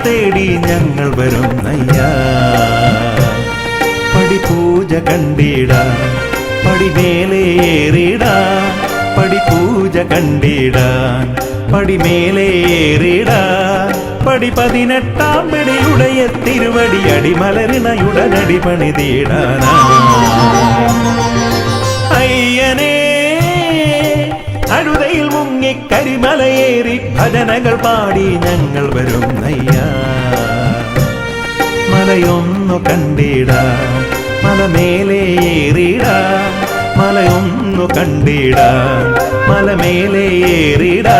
തേടി ഞങ്ങൾ വരുന്നയ്യാ. പടിപൂജ കണ്ടിടാ പടിമേലേറിടാ, പടിപൂജ കണ്ടിടാൻ പടിമേലേറിടാ. പടി 18 പടിയുടയ തിരുവടി അടിമലരിണയുടനടി പണിതീടാനാ. അയ്യനേ അഴുതയിൽ മുങ്ങി കരിമലയേറി ഭജനകൾ പാടി ഞങ്ങൾ വരുന്നയ്യാ. മലയൊന്നു കണ്ടിടാ മലമേലേറിടാ, മലയൊന്നു കണ്ടിടാ മലമേലേറിടാ.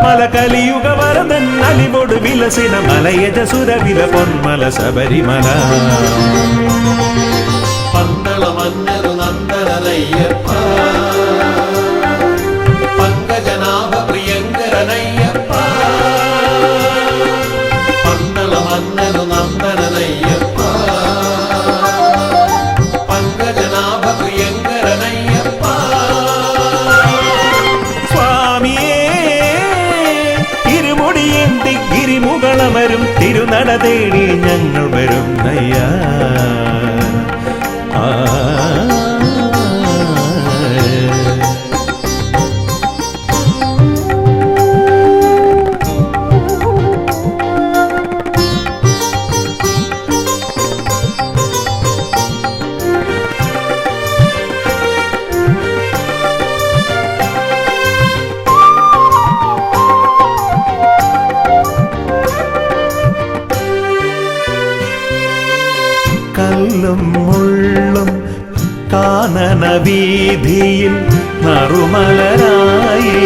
മല കലിയുഗ വരദൻ അലിവോട് വിലസിന മലയജസുര വില പൊന്മല ശബരിമല. പന്തള മന്നരു നന്ദനയ്യപ്പ, പങ്കജനാഭ പ്രിയങ്കരനയ്യപ്പ. പന്തള മന്നരു നന്ദനയ്യപ്പ, പങ്കജനാഭ പ്രിയങ്കരനയ്യപ്പ. സ്വാമിയേ ഇരുമുടിയേന്തി ഗിരിമുകളമരും തിരുനട തേടി ഞങ്ങൾ വരുന്നയ്യാ. കല്ലും മുള്ളും കാനന വീതിയിൽ നറുമലരായി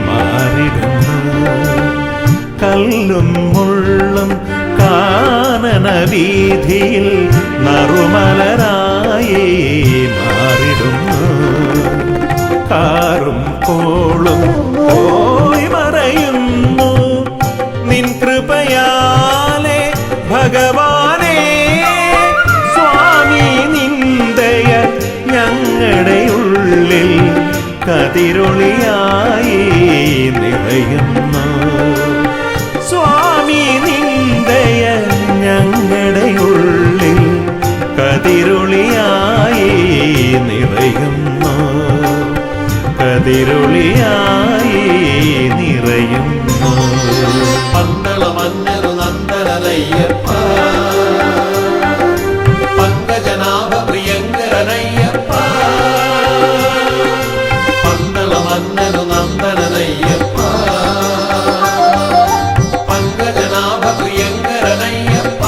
മാറിടുന്നു. കല്ലും മുള്ളും കാനന വീതിയിൽ നറുമലരായി മാറിടുന്നു. കാറും കോളും പോയി മറയുന്നു നിൻ കൃപയാലെ ഭഗവാനേ. ഞങ്ങളുടെ ഉള്ളിൽ കതിരൊളിയായി നിറയുന്നു. സ്വാമി നിന്ദയ ഞങ്ങളുടെ ഉള്ളിൽ കതിരൊളിയായി നിറയുന്നു, കതിരൊളിയായി നിറയുന്നു. പന്തള മന്നരു നന്ദനയ്യപ്പ, പങ്കജനാഭ പ്രിയങ്കരനയ്യപ്പ. പന്തള മന്നരു നന്ദനയ്യപ്പ, പങ്കജനാഭ പ്രിയങ്കരനയ്യപ്പ.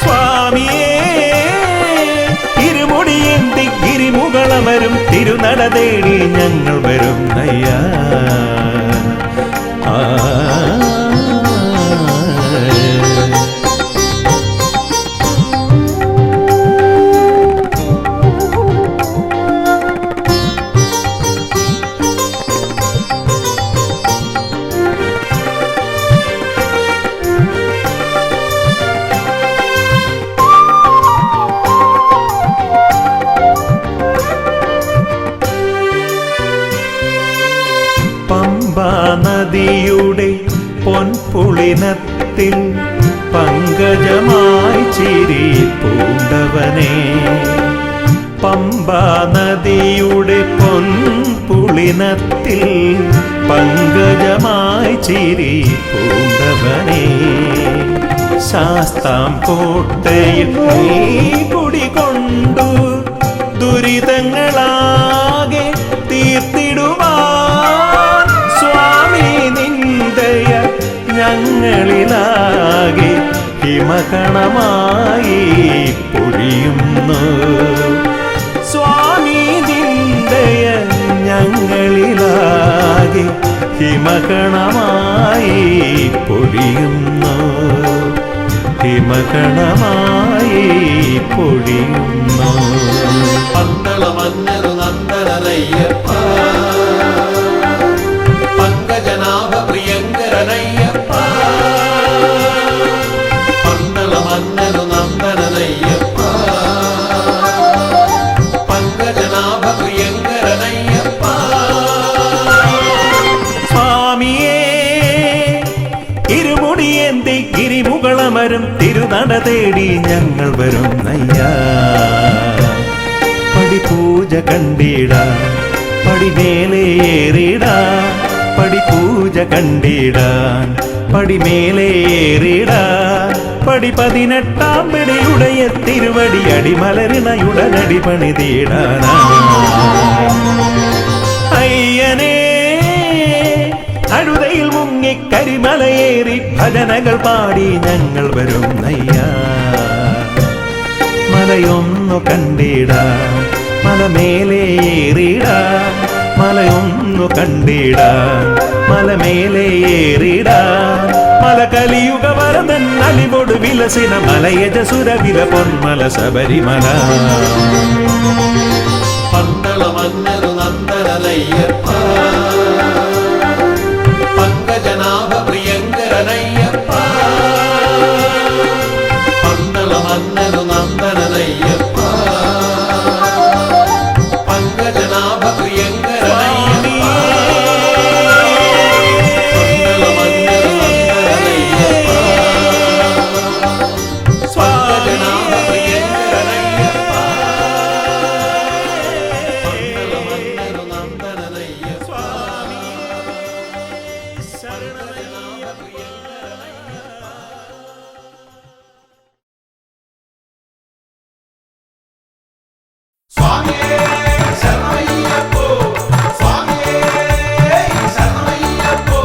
സ്വാമിയേ ഇരുമുടിയേന്തി ഗിരിമുകളമരും തിരുനട തേടി ഞങ്ങൾ വരുന്നയ്യാ. പമ്പാ നദിയുടെ പൊൻപുളിനത്തിൽ പങ്കജമായി ചിരി പൂണ്ടവനേ. പമ്പാ നദിയുടെ പൊൻപുളിനത്തിൽ പങ്കജമായി ചിരി പൂണ്ടവനേ. ശാസ്താം കോട്ടയിൽ നീ കുടികൊണ്ടു ദുരിതങ്ങളാകെ തീർത്തിടുവാൻ. സ്വാമി നിന്ദയ ഞങ്ങളിലാകെ ഹിമകണമായി പൊഴിയുന്നു. സ്വാമി നിന്ദയ ഞങ്ങളിലാകെ ഹിമകണമായി പൊഴിയുന്നു, ഹിമകണമായി പൊഴിയുന്നു. പന്തള മന്നരു നന്ദനയ്യപ്പ, പങ്കജനാഭ പ്രിയങ്കരനയ്യപ്പ. പന്തള മന്നരു നന്ദനയ്യപ്പ, പങ്കജനാഭ പ്രിയങ്കരനയ്യപ്പ. സ്വാമിയേ കൊടിയേന്തി ഗിരിമുകളമരും തിരുനട തേടി ഞങ്ങൾ വരും നയ്യാ. പടിപൂജ കണ്ടിടാ പടിമേലേറിടാ, പടിപൂജ കണ്ടിടാൻ പടിമേലേറിടാ. പടി 18 പടിയുടയ തിരുവടി അടിമലരിണയുടനടി പണിതീടാനാ. അയ്യനേ അഴുതയിൽ മുങ്ങി കരിമലയേറി ഭജനകൾ പാടി ഞങ്ങൾ വരും നയ്യാ. മലയൊന്നു കണ്ടിടാ മലമേലേറിടാ, മലയൊന്നു കണ്ടിടാ മലമേലേറിടാ. മല കലിയുഗ വരദൻ അലിവോട് വിലസിന മലയജസുര വില പൊന്മല ശബരിമല. പന്തള മന്നരു നന്ദനയ്യപ്പ, പങ്കജനാഭ പ്രിയങ്കരനയ്യപ്പ. പന്തള മന്നരു നന്ദനയ്യപ്പ, പങ്കജനാഭ പ്രിയങ്കരനയ്യപ്പ. പന്തള മന്നരു നന്ദനയ്യപ്പ, പങ്കജനാഭ പ്രിയങ്കരനയ്യപ്പ. പന്തള മന്നരു നന്ദനയ്യപ്പ, പങ്കജനാഭ പ്രിയങ്കരനയ്യപ്പ. സ്വാമിയേ ശരണമയ്യപ്പോ, സ്വാമിയേ ശരണമയ്യപ്പോ.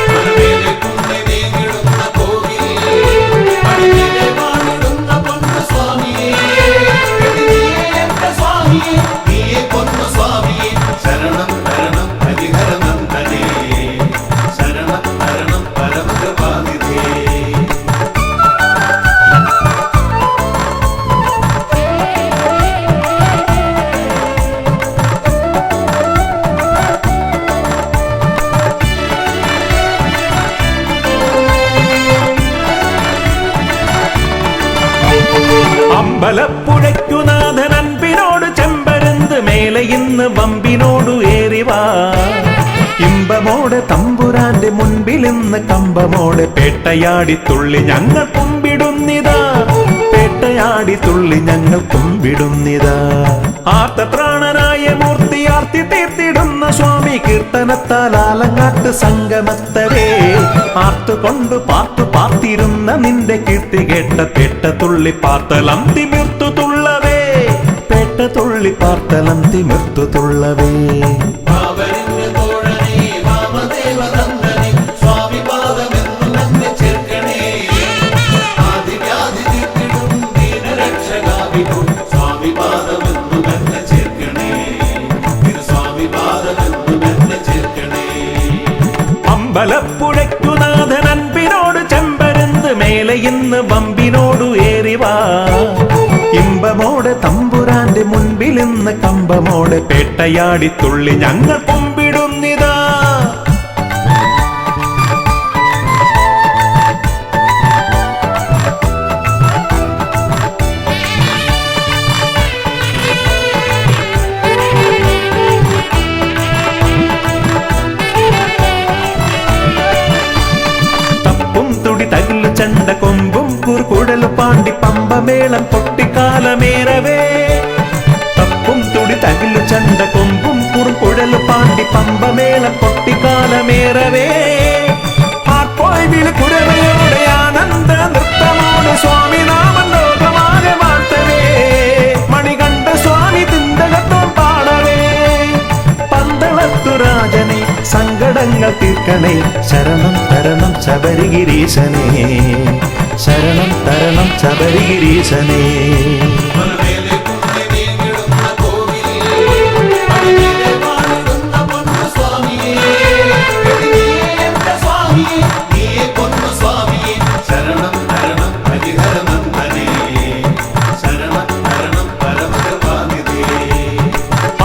മലമേലെ കുന്നി നീങ്ങിടുന്ന കോവിൽ, പടിമേലെ വാണിടുന്ന പൊന്നു സ്വാമിയേ. നീയേ എന്റെ സ്വാമിയേ, നീയേ പൊന്നു സ്വാമിയേ. ശരണം തരണം ഹരിഹരനന്ദനേ, ശരണം തരണം പരമകൃപാനിധേ. അമ്പലപ്പുഴയ്ക്കുനാഥൻ അൻപിനോട് ചെമ്പരന്ത് മേലെ ഇന്ന് വമ്പിനോടു ഏറിവാ. ഇമ്പമോടെ തമ്പുരാന്റെ മുൻപിൽ ഇന്ന് കമ്പമോടെ പേട്ടയാടി തുള്ളി ഞങ്ങൾ കുമ്പിടുന്നിതാ, പേട്ടയാടി തുള്ളി ഞങ്ങൾ കുമ്പിടുന്നിതാ. ആർത്തത്രാണനായ മൂർത്തി ആർത്തി തീർത്തിടുന്ന സ്വാമി കീർത്തനത്താൽ ആലങ്ങാട്ട് സംഗമത്തവേ. ആർത്തുകൊണ്ട് പാർത്തു പാർത്തിരുന്ന നിന്റെ കീർത്തി കേട്ട പേട്ട തുള്ളി പാർത്തലം തിമിർത്തു തുള്ളവേ, പേട്ട തുള്ളി പാർത്തലം തിമിർത്തു തുള്ളവേ. പാവനന്റെ തോഴനേ വാമദേവനന്ദനേ, സ്വാമി പാദമെന്നു തന്നെ ചേർക്കണേ. ആദിവ്യാധി തീർത്തിടും ദീനരക്ഷകാവിധു, സ്വാമി പാദമെന്നു തന്നെ ചേർക്കണേ. സ്വാമി പാദമെന്നു തന്നെ ചേർക്കണേ. അമ്പലപ്പുഴയ്ക്കുനാഥൻ അൻപിനോട് ചെമ്പരന്ത് മേലെ ഇന്ന് വമ്പിനോടു ഏറിവാ. ഇമ്പമോടെ തമ്പുരാന്റെ മുൻപിൽ ഇന്ന് കമ്പമോടെ പേട്ടയാടി തുള്ളി ഞങ്ങൾ കുമ്പിടുന്നിതാ. തപ്പും തുടി തകിലു ചണ്ട കൊമ്പും കുറുകുഴലു പാണ്ടി പമ്പമേളം പൊട്ടിക്കാലമേറവേ. തപ്പും തുടി തകിലു ചണ്ട കൊമ്പും കുറുകുഴലു പാണ്ടി പമ്പമേളം പൊട്ടിക്കാലമേറവേ. ആർപ്പോയ് വിളി കുരവയോടെ ആനന്ദ നൃത്തമോട് സ്വാമി നാമം ലോകമാകെ വാഴ്ത്തവേ. മണികണ്ഠ സ്വാമി തിന്തകത്തോം പാടവേ. പന്തളത്തു രാജനെ സങ്കടങ്ങൾ തീർക്കണേ, ശരണം തരണം ശബരിഗിരീശനേ, ശരണം തരണം ശബരിഗിരീശനേ. മലമേലെ കുന്നി നീങ്ങിടുന്ന കോവിൽ, പടിമേലെ വാണിടുന്ന പൊന്നു സ്വാമിയേ. നീയേ എന്റെ സ്വാമിയേ, നീയേ പൊന്നു സ്വാമിയേ. ശരണം തരണം ഹരിഹരനന്ദനേ, ശരണം തരണം പരമകൃപാനിധേ.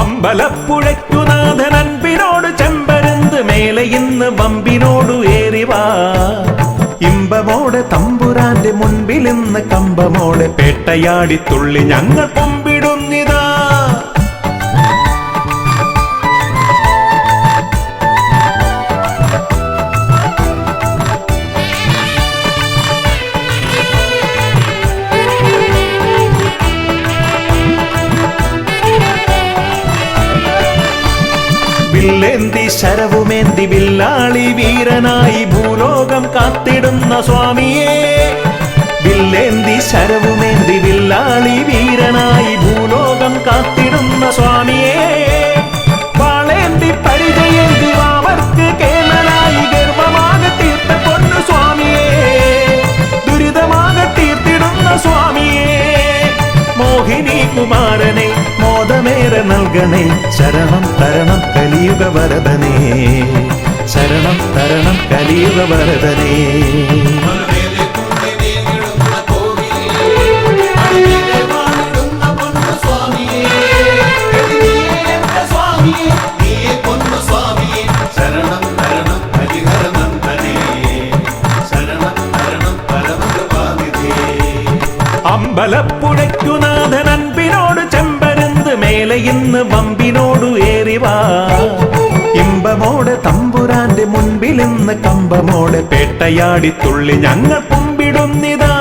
അമ്പലപ്പുഴയ്ക്കുനാഥൻ അൻപിനോട് ചെമ്പരന്ത് മേലെ ഇന്ന് വമ്പിനോടു ഏറിവാ. ഇമ്പമോടെ തമ്പുരാന്റെ മുൻപിൽ ഇന്ന് കമ്പമോടെ പേട്ടയാടി തുള്ളി ഞങ്ങൾ കുമ്പിടുന്നിതാ. വില്ലേന്തി ശരവുമേന്തി വില്ലാളി വീരനായി ഭൂലോകം കാത്തിടുന്ന സ്വാമിയേ. വില്ലേന്തി ശരവുമേന്തി വില്ലാളി വീരനായി ഭൂലോകം കാത്തിടുന്ന സ്വാമിയേ. വാളേന്തി പരിചയേന്തി അവർക്ക് കേമനായി ഗർഭമാക തീർത്ത പൊന്നു സ്വാമിയേ. ദുരിതമാക തീർത്തിടുന്ന സ്വാമിയേ. മോഹിനി കുമാരനെ മോദമേറെ നൽകണേ. ശരണം തരണം കലിയുഗ വരദനേ. ശരണം തരണം കലിയുഗ വരദനേ. മലമേലെ കുന്നിൽ നീങ്ങിടുന്ന കോവിലിൽ മടിമേലെ വാണിടുന്ന പൊന്നു സ്വാമിയേ. നീയേ എന്റെ സ്വാമിയേ, നീയേ പൊന്നു സ്വാമിയേ. ശരണം തരണം ഹരിഹര നന്ദനേ. ശരണം തരണം പരമകൃപാനിധേ. അമ്പലപ്പുഴയ്ക്കുനാഥൻ അൻപിനോട് ചെമ്പരുന്ത് മേലെ ഇന്ന് വമ്പിനോടു ഏറിവാ. ഇമ്പമോടെ തമ്പുരാന്റെ മുൻപിൽ ഇന്ന് കമ്പമോടെ പേട്ടയാടി തുള്ളി ഞങ്ങൾ കുമ്പിടുന്നിതാ.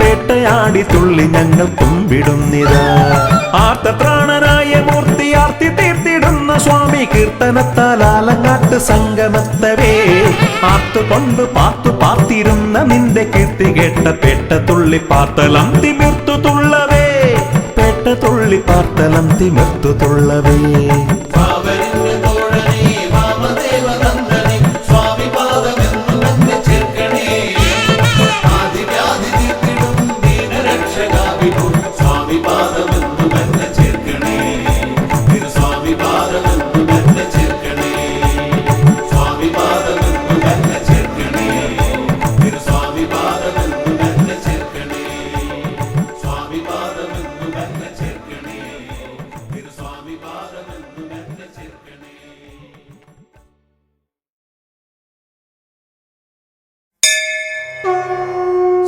പേട്ടയാടി തുള്ളി ഞങ്ങൾ കുമ്പിടുന്നിതാ. ആർത്തത്രാണനായ മൂർത്തി ആർത്തി തീർത്തിടുന്ന സ്വാമി കീർത്തനത്താൽ ആലങ്ങാട്ട് സംഗമത്തവേ. ആർത്തുകൊണ്ട് പാർത്തു പാർത്തിരുന്ന നിന്റെ കീർത്തി കേട്ട പേട്ട തുള്ളി പാർത്തലം തിമിർത്തു തുള്ളവേ. പേട്ട തുള്ളി പാർത്തലം തിമിർത്തു തുള്ളവേ. പാവനിന്റെ തോഴനേ വാമദേവ നന്ദനേ. സ്വാമി പാദമെന്നും എന്നെ ചേർക്കണേ. ആദിവ്യാധി തീർത്തിടും ദീനരക്ഷകാ വിഭോ. സ്വാമി പാദമെന്നും എന്നെ ചേർക്കണേ. തിരുസ്വാമി പാദമെന്നും എന്നെ ചേർക്കണേ. സ്വാമി പാദമെന്നും എന്നെ ചേർക്കണേ. തിരുസ്വാമി പാദമെന്നും എന്നെ ചേർക്കണേ. സ്വാമി പാദമെന്നും എന്നെ ചേർക്കണേ. തിരുസ്വാമി പാദമെന്നും എന്നെ ചേർക്കണേ.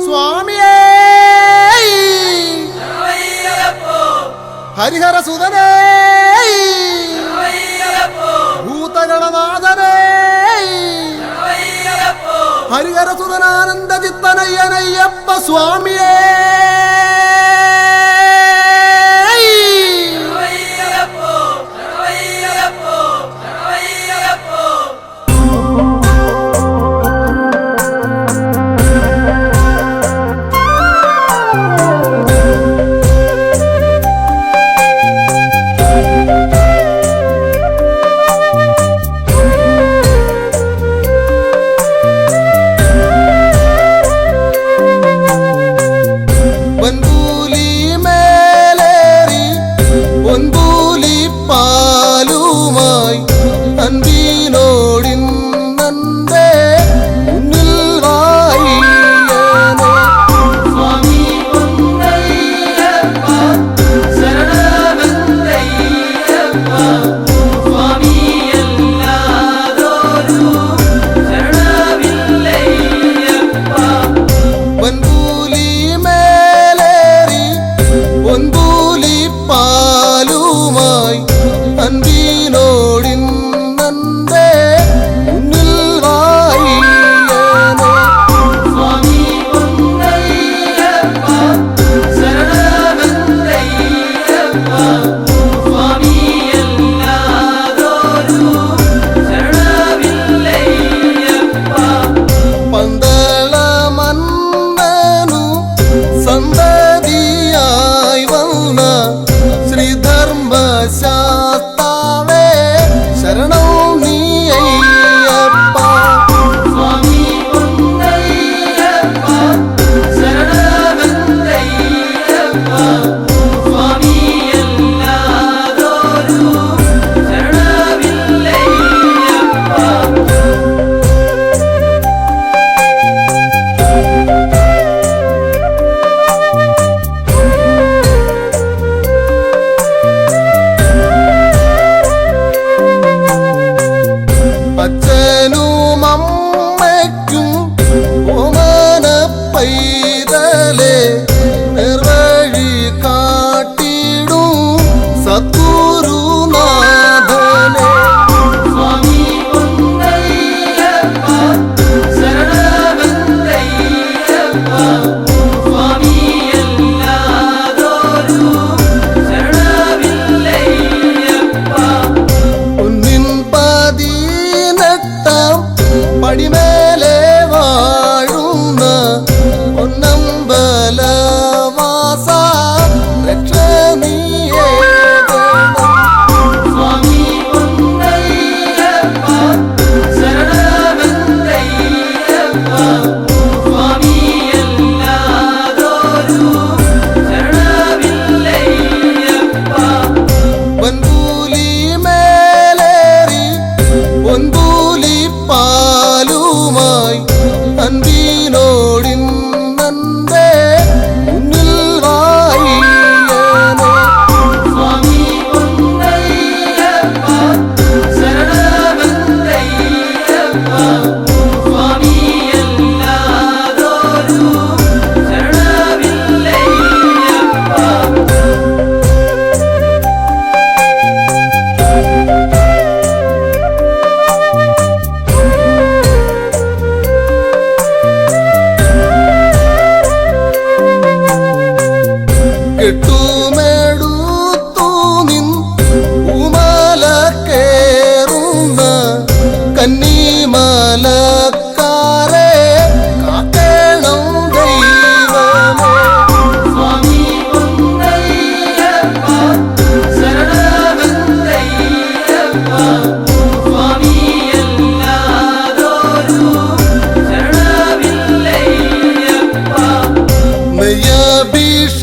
സ്വാമിയേ ഹരിഹര സുതനേ ഭൂതഗണനാഥനേ ഹരിഹര സുതനാനന്ദ ചിത്തനയ്യനയ്യപ്പ സ്വാമിയേ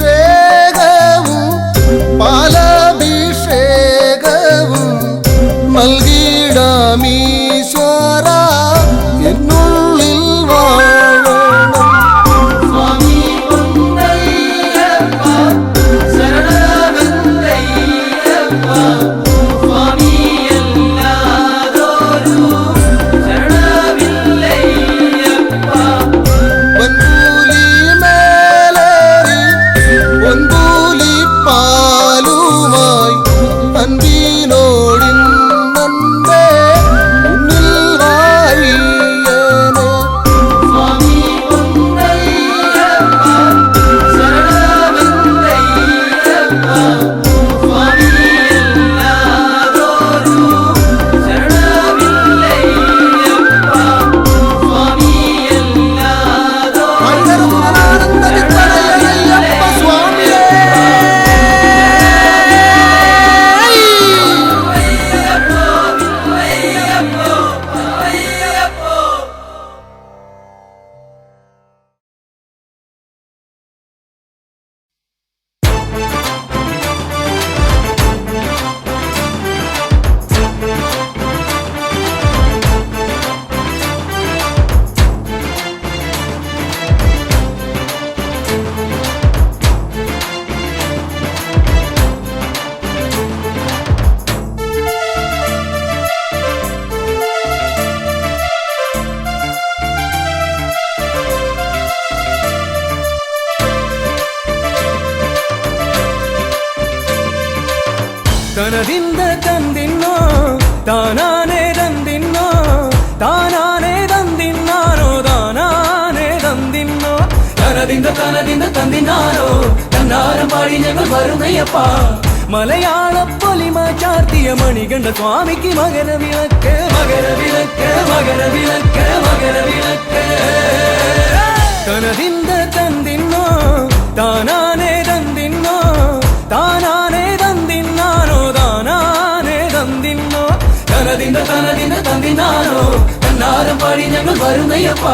നെയ്യഭിഷേകവും പാലഭിഷേകവും നൽകിടാമീശ്വര എന്നുള്ളിൽ വാഴണം. സ്വാമി പൊന്നയ്യപ്പ ശരണമല്ലയ്യപ്പ സ്വാമി എല്ലാതൊരു ശരണമില്ലയ്യപ്പ പൊൻപൂലി മേലേറി പൊൻപൂലി പാലുമായി അൻപിനോടിന്നന്റെ മുന്നിൽ വാഴിയനെ. സ്വാമി പൊന്നയ്യപ്പ ശരണമല്ലയ്യപ്പ സ്വാമി എല്ലാതൊരു ശരണമില്ലയ്യപ്പ സ്വാമി എല്ലാതൊരു ഹരിഹരസുതനാനന്ദ ചിത്തനയ്യനയ്യപ്പ സ്വാമിയേ. തനതിന്ദ തന്തിന്നോ താനാനേ തന്തിന്നോ താനാനേ തന്തിന്നാനോ താനാനേ തന്തിന്നോ തനതിന്ദ തന്തിന്നാനോ തന്നാരം പാടി ഞങ്ങൾ വരുന്നയ്യപ്പ മലയാള പൊലിമ ചാർത്തിയ മണികണ്ഠ സ്വാമിക്ക് മകരവിളക്ക് മകരവിളക്ക് മകരവിളക്ക് മകരവിളക്ക് തനതിന്ദ തന്തിന്നോ താനാനേ തന്തിന്നോ താനാനേ തന്തിന്നാനോ താനാനേ തന്തിന്നോ തനതിന്ദ തന്തിന്നാനോ തന്നാരം പാടി ഞങ്ങൾ വരുന്നയ്യപ്പ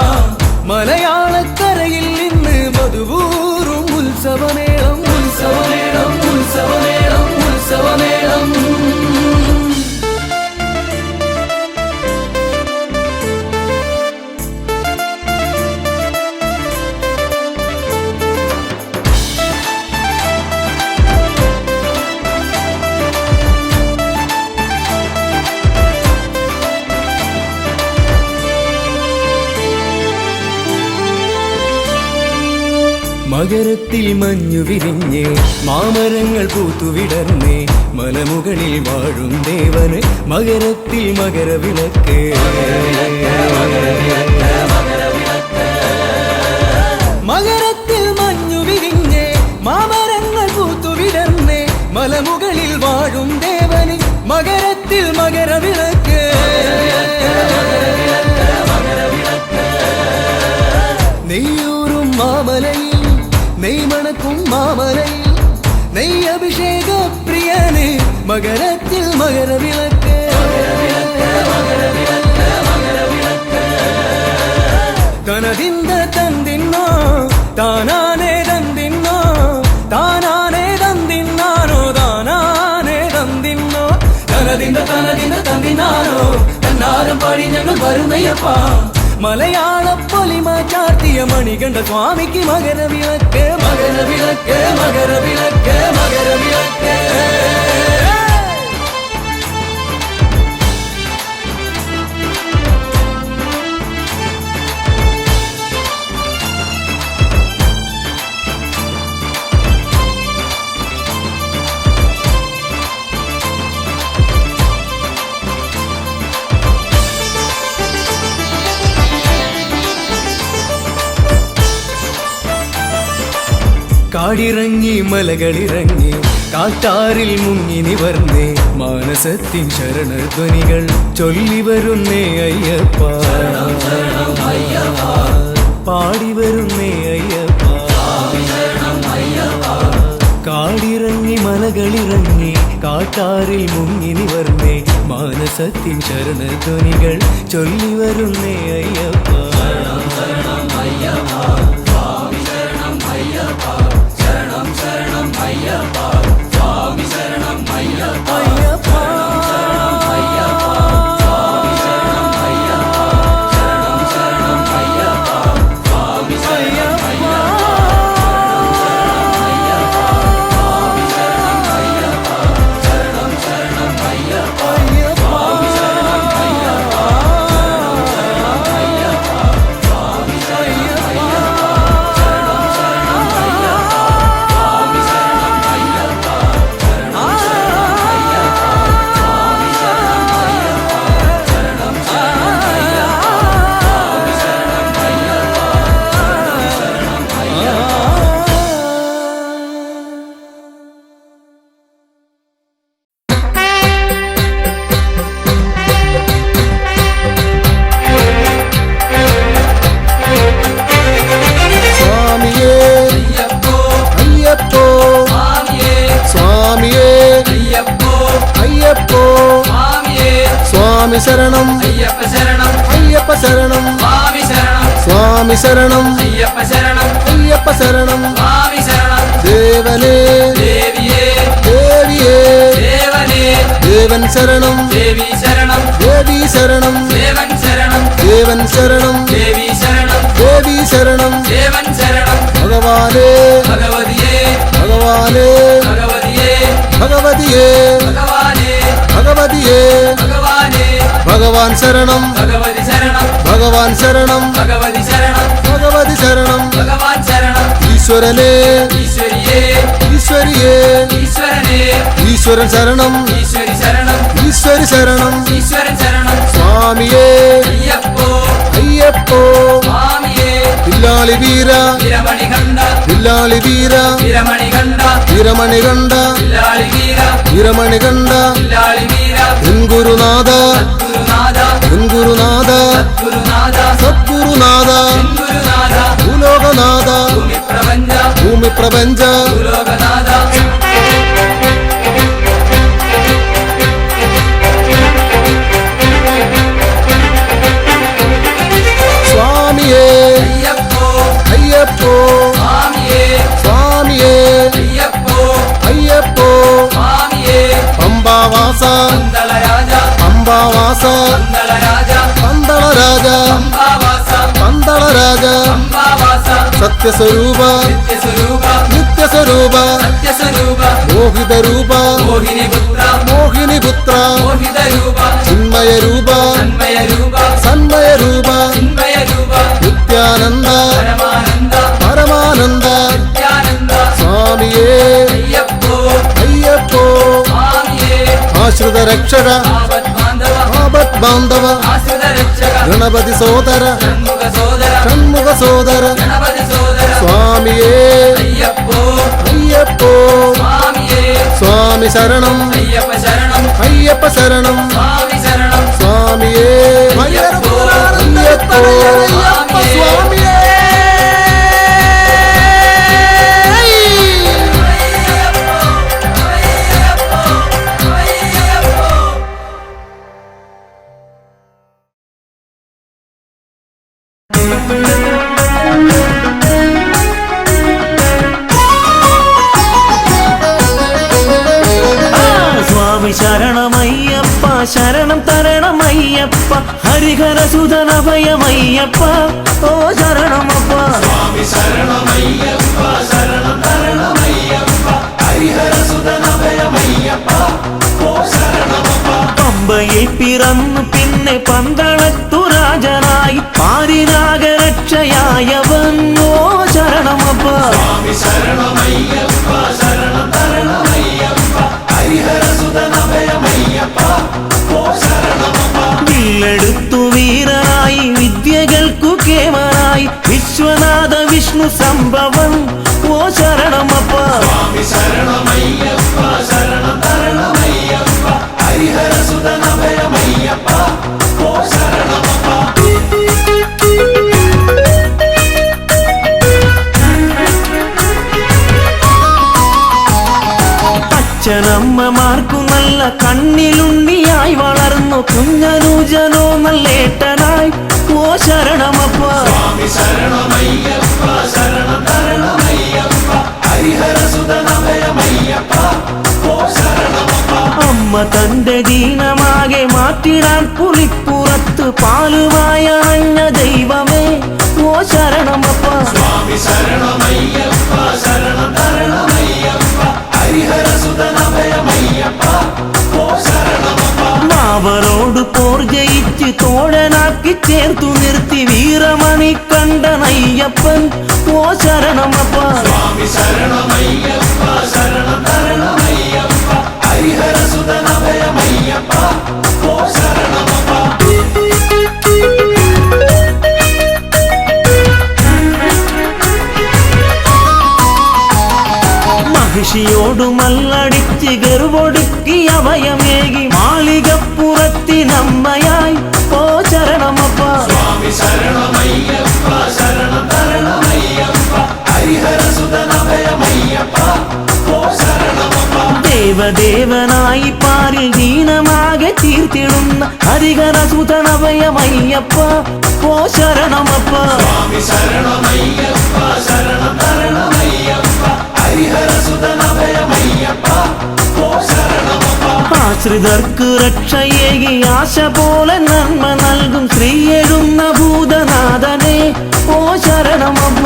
മലയാളക്കരയിൽ ഇന്ന് മധുവൂറും ഉത്സവമേളം ഉത്സവമേളം ഉത്സവമേളം ഉത്സവമേളം മകരത്തിൽ മഞ്ഞു വിരിഞ്ഞ് മാമരങ്ങൾ പൂത്തുവിടർന്ന് മലമുകളിൽ വാഴും ദേവന് മകരത്തിൽ മകരവിളക്ക് മകരത്തിൽ മഞ്ഞു വിരിഞ്ഞ് മാമരങ്ങൾ പൂത്തുവിടർന്ന് മലമുകളിൽ വാഴും ദേവന് മകരത്തിൽ മകരവിളക്ക് നെയ്യൂറും മാമലയിൽ നെയ്മണക്കും മാമലയിൽ നെയ്യഭിഷേക പ്രിയന് മകരത്തിൽ മകരവിളക്ക് തനതിന്ദ തന്തിന്നോ താനാനേ തന്തിന്നോ താനാനേ തന്തിന്നാനോ താനാനേ തന്തിന്നോ തനതിന്ദ തന്തിന്നാനോ തന്നാരം പാടി ഞങ്ങൾ വരുന്നയ്യപ്പ മലയാള പൊലിമ ചാർത്തിയ മണികണ്ഠ സ്വാമിക്ക് മകരവിളക്ക് മകരവിളക്ക് മകരവിളക്ക് മകരവിളക്ക് കാടിറങ്ങി മലകളിറങ്ങി കാട്ടാറിൽ മുങ്ങി നിവർന്നേ മാനസത്തിൻ ശരണധ്വനികൾ ചൊല്ലി വരുന്നേ അയ്യപ്പ പാടി വരുന്നേ അയ്യപ്പ കാടിറങ്ങി മലകളിറങ്ങി കാട്ടാറിൽ മുങ്ങി നിവർന്നേ മാനസത്തിൻ ശരണധ്വനികൾ ചൊല്ലി വരുന്നേ അയ്യപ്പ. സ്വാമിയേ അയ്യപ്പോ അയ്യപ്പോ സ്വാമിയേ സ്വാമിയേ അയ്യപ്പോ അയ്യപ്പോ സ്വാമിയേ സ്വാമി ശരണം അയ്യപ്പ ശരണം അയ്യപ്പ ശരണം സ്വാമി ശരണം സ്വാമി ശരണം അയ്യപ്പ ശരണം അയ്യപ്പ ശരണം സ്വാമി ശരണം ദേവനേ ദേവിയേ ദേവിയേ ദേവനേ ദേവൻ ശരണം ദേവി ശരണം ദേവി ശരണം ദേവൻ ശരണം ദേവൻ ശരണം ദേവി ശരണം ദേവി ശരണം ദേവൻ ശരണം ഭഗവാനേ ഭഗവതിയേ ഭഗവാനേ ഭഗവതിയേ ഭഗവതിയേ ഭഗവാനേ ഭഗവതിയേ ഭഗവാനേ ഭഗവാൻ ശരണം ഭഗവതി ശരണം ഭഗവാൻ ശരണം ഭഗവതി ശരണം ഭഗവതി ശരണം ഭഗവാൻ ശരണം ഈശ്വരനേ ഈശ്വരിയേ ഈശ്വരിയേ ഈശ്വരനേ ഈശ്വരൻ ശരണം ഈശ്വരി ശരണം ഈശ്വരി ശരണം ഈശ്വരൻ ശരണം സ്വാമിയേ അയ്യപ്പോ അയ്യപ്പോ സ്വാമിയേ വില്ലാളി വീര വിരമണി കണ്ട വില്ലാളി വീര വിരമണി കണ്ട വീരമണി കണ്ട വില്ലാളി വീര വീരമണി കണ്ട വില്ലാളി വീര എൻ ഗുരുനാഥ ഗുരുനാഥ എൻ ഗുരുനാഥ ഗുരുനാഥ സദ്ഗുരുനാഥ ഗുരുനാഥ ഭൂലോകനാഥ ഭൂമി പ്രപഞ്ച ഭൂമി പ്രപഞ്ച ഭൂലോകനാഥ സ്വാമിയേ അയ്യപ്പോ അയ്യപ്പോ സ്വാമിയേ സ്വാമിയേ അയ്യപ്പോ അയ്യപ്പോ സ്വാമിയേ പമ്പാവാസ പന്തള രാജ പമ്പാവാസ പന്തള രാജ പന്തള രാജ പമ്പാവാസ പന്തള രാജ പമ്പാവാസ സത്യസ്വരൂപ നിത്യസ്വരൂപ നിത്യസ്വരൂപ സത്യസ്വരൂപ മോഹിത രൂപ മോഹിനി പുത്ര മോഹിനി പുത്ര മോഹിത രൂപ ചിന്മയ രൂപ തന്മയ രൂപ സന്മയ രൂപ ചിന്മയ രൂപ നിത്യാനന്ദ പരമാനന്ദ പരമാനന്ദ നിത്യാനന്ദ സ്വാമിയേ അയ്യപ്പോ അയ്യപ്പോ സ്വാമിയേ ആശ്രിത രക്ഷക ആപത് ബാന്ധവ ആപത് ബാന്ധവ ആശ്രിത രക്ഷക ഗണപതി സോദര ഷൺമുഖ സോദര ഷൺമുഖ സോദര ഗണപതി സോദര സ്വാമിയേ അയ്യപ്പോ അയ്യപ്പോ സ്വാമിയേ സ്വാമി ശരണം അയ്യപ്പ ശരണം അയ്യപ്പ ശരണം സ്വാമി ശരണം സ്വാമിയേ അയ്യപ്പോ അയ്യപ്പോ അയ്യപ്പ സ്വാമിയേ സ്വാമി ശരണമയ്യപ്പ ശരണം തരണമയ്യപ്പ ഹരിഹരസുതനഭയമയ്യപ്പ ഓ ശരണമപ്പ സ്വാമി ശരണമയ്യപ്പ ശരണം തരണമയ്യപ്പ ഹരിഹരസുതനഭയമയ്യപ്പ ഓ ശരണമപ്പ പമ്പയിൽ പിറന്നു പിന്നെ പന്തളത്തു രാജനായി പാരിരാഗരക്ഷയായവൻ ഓ ശരണമപ്പ സ്വാമി ശരണമയ്യപ്പ ശരണം തരണമയ്യപ്പ ഹരിഹരസുതനഭയമയ്യപ്പ ഓ ശരണമപ്പ വില്ലെടുത്തു വീരനായി വിദ്യകൾക്കു കേമനായി വിശ്വനാഥ വിഷ്ണു സംഭവം ഓ ശരണമപ്പ സ്വാമി ശരണമയ്യപ്പ ശരണം തരണമയ്യപ്പ ഹരിഹരസുതനഭയമയ്യപ്പ ഓ ശരണമപ്പ അച്ഛനമ്മമാർക്കു നല്ല കണ്ണിലുണ്ണിയായി വളർന്നു കുഞ്ഞനൂജനോ നല്ലേട്ടനായി ഓ ശരണമപ്പ. അമ്മ തന്റെ ദീനമാകെ മാറ്റിടാൻ പുലിപ്പുറത്ത് പാലുമായ അഞ്ഞ ദൈവമേ ഓ ശരണമപ്പ. മാവരോട് പോർ ജയിച്ച് തോഴനാക്കി ചേർത്തു നിർത്തി വീരമണി കണ്ടനയ്യപ്പൻ ഓ ശരണമപ്പ. മഹിഷിയോടു മല്ലടിച്ച് ഗർവൊടുക്കി അഭയമേകി മാളികപ്പുറത്തിനമ്മയായി ഓ ശരണമപ്പ. ദേവദേവനായി പാരിൽ ദീനമാകെ തീർത്തിടുന്ന ഹരിഹരസുതനഭയമയ്യപ്പ ഓ ശരണമപ്പ. ആശ്രിതർക്ക് രക്ഷയേകി ആശ പോലെ നന്മ നൽകും ശ്രീയെഴുന്ന ഭൂതനാഥനെ ഓ ശരണമപ്പ.